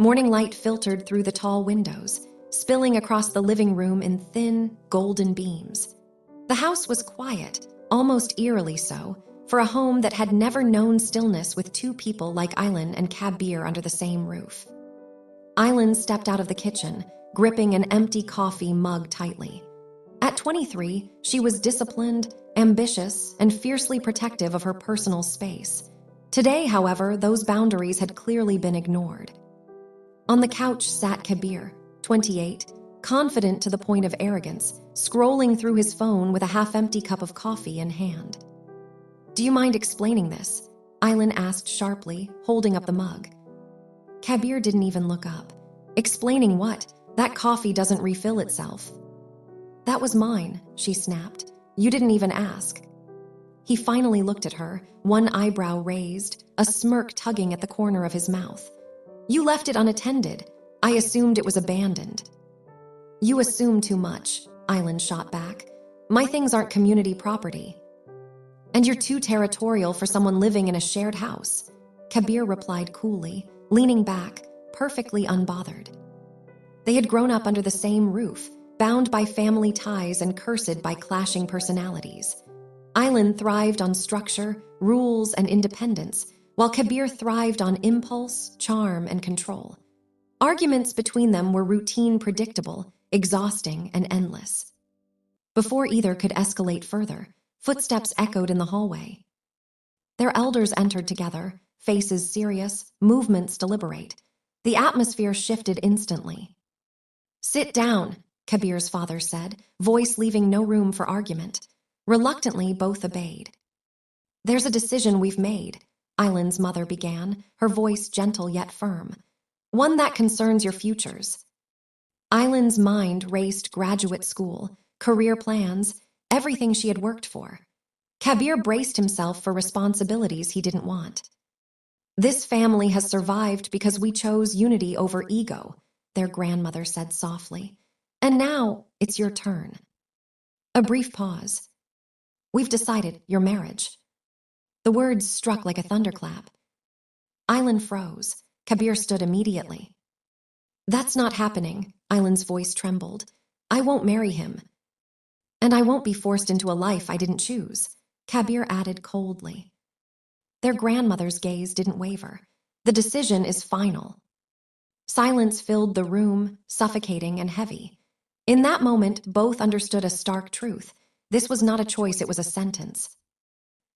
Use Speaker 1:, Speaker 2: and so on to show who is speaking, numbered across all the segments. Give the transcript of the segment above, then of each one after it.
Speaker 1: Morning light filtered through the tall windows, spilling across the living room in thin, golden beams. The house was quiet, almost eerily so, for a home that had never known stillness with two people like Aylin and Kabeer under the same roof. Aylin stepped out of the kitchen, gripping an empty coffee mug tightly. At 23, she was disciplined, ambitious, and fiercely protective of her personal space. Today, however, those boundaries had clearly been ignored. On the couch sat Kabeer, 28, confident to the point of arrogance, scrolling through his phone with a half-empty cup of coffee in hand. "Do you mind explaining this?" Aylin asked sharply, holding up the mug. Kabeer didn't even look up. "Explaining what? That coffee doesn't refill itself." "That was mine," she snapped. "You didn't even ask." He finally looked at her, one eyebrow raised, a smirk tugging at the corner of his mouth. "You left it unattended. I assumed it was abandoned." "You assume too much," Aylin shot back. "My things aren't community property." "And you're too territorial for someone living in a shared house," Kabeer replied coolly, leaning back, perfectly unbothered. They had grown up under the same roof, bound by family ties and cursed by clashing personalities. Aylin thrived on structure, rules, and independence, while Kabeer thrived on impulse, charm, and control. Arguments between them were routine, predictable, exhausting, and endless. Before either could escalate further, footsteps echoed in the hallway. Their elders entered together, faces serious, movements deliberate. The atmosphere shifted instantly. "Sit down," Kabeer's father said, voice leaving no room for argument. Reluctantly, both obeyed. "There's a decision we've made," Aylin's mother began, her voice gentle yet firm. "One that concerns your futures." Aylin's mind raced graduate school, career plans, everything she had worked for. Kabeer braced himself for responsibilities he didn't want. "This family has survived because we chose unity over ego," their grandmother said softly. "And now, it's your turn." A brief pause. "We've decided your marriage." The words struck like a thunderclap. Aylin froze. Kabeer stood immediately. "That's not happening," Aylin's voice trembled. "I won't marry him. And I won't be forced into a life I didn't choose," Kabeer added coldly. Their grandmother's gaze didn't waver. "The decision is final." Silence filled the room, suffocating and heavy. In that moment, both understood a stark truth. This was not a choice, it was a sentence.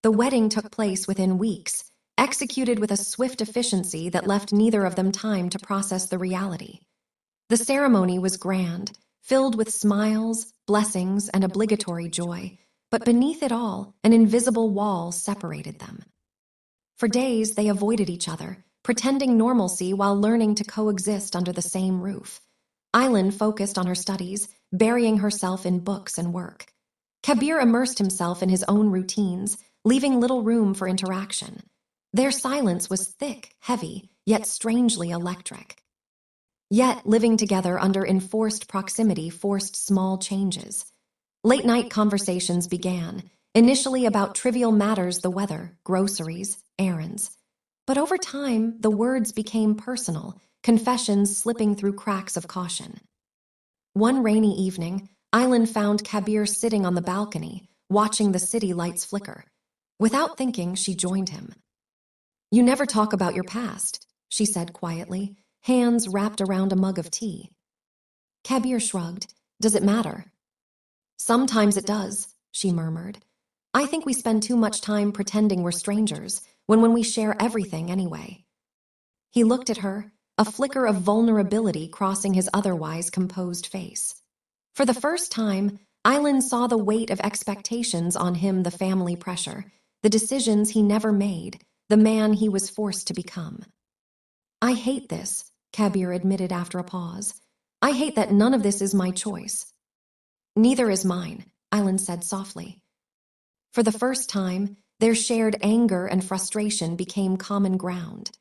Speaker 1: The wedding took place within weeks, executed with a swift efficiency that left neither of them time to process the reality. The ceremony was grand, filled with smiles, blessings, and obligatory joy, but beneath it all, an invisible wall separated them. For days, they avoided each other, pretending normalcy while learning to coexist under the same roof. Aylin focused on her studies, burying herself in books and work. Kabeer immersed himself in his own routines, leaving little room for interaction. Their silence was thick, heavy, yet strangely electric. Yet, living together under enforced proximity forced small changes. Late-night conversations began, initially about trivial matters, the weather, groceries, errands. But over time, the words became personal, confessions slipping through cracks of caution. One rainy evening, Aylin found Kabeer sitting on the balcony, watching the city lights flicker. Without thinking, she joined him. "You never talk about your past," she said quietly, hands wrapped around a mug of tea. Kabeer shrugged. "Does it matter?" "Sometimes it does," she murmured. "I think we spend too much time pretending we're strangers, when we share everything anyway." He looked at her, a flicker of vulnerability crossing his otherwise composed face. For the first time, Aylin saw the weight of expectations on him, the family pressure, the decisions he never made, the man he was forced to become. "I hate this," Kabeer admitted after a pause. "I hate that none of this is my choice." "Neither is mine," Aylin said softly. For the first time, their shared anger and frustration became common ground.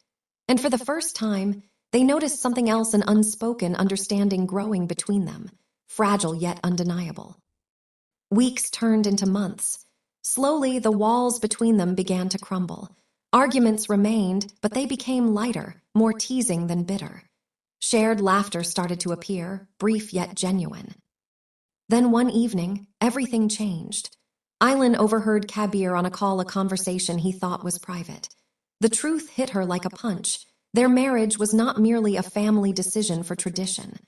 Speaker 1: And for the first time, they noticed something else, an unspoken understanding growing between them, fragile yet undeniable. Weeks turned into months. Slowly, the walls between them began to crumble. Arguments remained, but they became lighter, more teasing than bitter. Shared laughter started to appear, brief yet genuine. Then one evening, everything changed. Aylin overheard Kabeer on a conversation he thought was private. The truth hit her like a punch. Their marriage was not merely a family decision for tradition.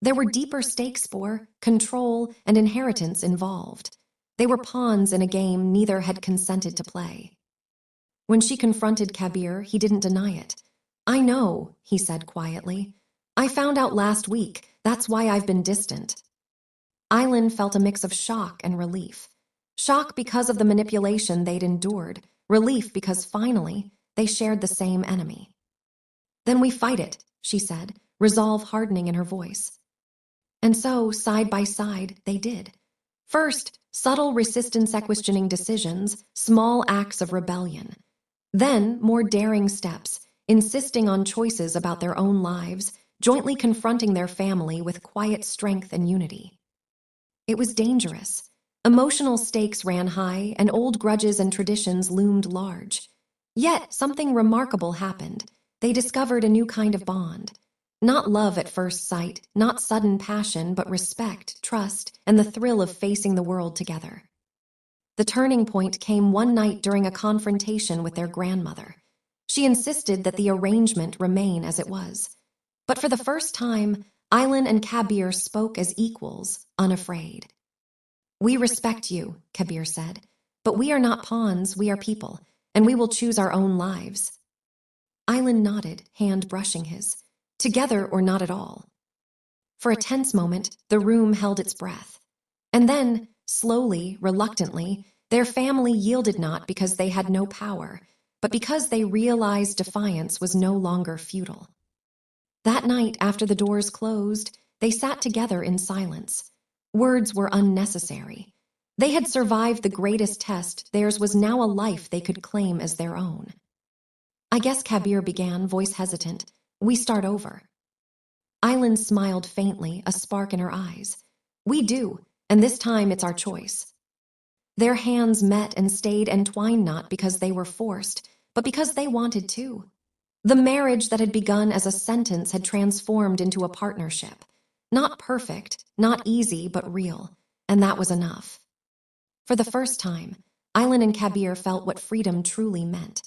Speaker 1: There were deeper stakes for control and inheritance involved. They were pawns in a game neither had consented to play. When she confronted Kabeer, he didn't deny it. "I know," he said quietly. "I found out last week. That's why I've been distant." Aylin felt a mix of shock and relief. Shock because of the manipulation they'd endured, relief because finally they shared the same enemy. "Then we fight it," she said, resolve hardening in her voice. And so, side by side, they did. First, subtle resistance questioning decisions, small acts of rebellion. Then, more daring steps, insisting on choices about their own lives, jointly confronting their family with quiet strength and unity. It was dangerous. Emotional stakes ran high, and old grudges and traditions loomed large. Yet, something remarkable happened. They discovered a new kind of bond. Not love at first sight, not sudden passion, but respect, trust, and the thrill of facing the world together. The turning point came one night during a confrontation with their grandmother. She insisted that the arrangement remain as it was. But for the first time, Aylin and Kabeer spoke as equals, unafraid. "We respect you," Kabeer said, "but we are not pawns, we are people, and we will choose our own lives." Aylin nodded, hand brushing his. Together or not at all. For a tense moment, the room held its breath. And then, slowly, reluctantly, their family yielded not because they had no power, but because they realized defiance was no longer futile. That night, after the doors closed, they sat together in silence. Words were unnecessary. They had survived the greatest test. Theirs was now a life they could claim as their own. "I guess," Kabeer began, voice hesitant, "we start over." Aylin smiled faintly, a spark in her eyes. "We do, and this time it's our choice." Their hands met and stayed entwined not because they were forced, but because they wanted to. The marriage that had begun as a sentence had transformed into a partnership. Not perfect, not easy, but real, and that was enough. For the first time, Aylin and Kabeer felt what freedom truly meant.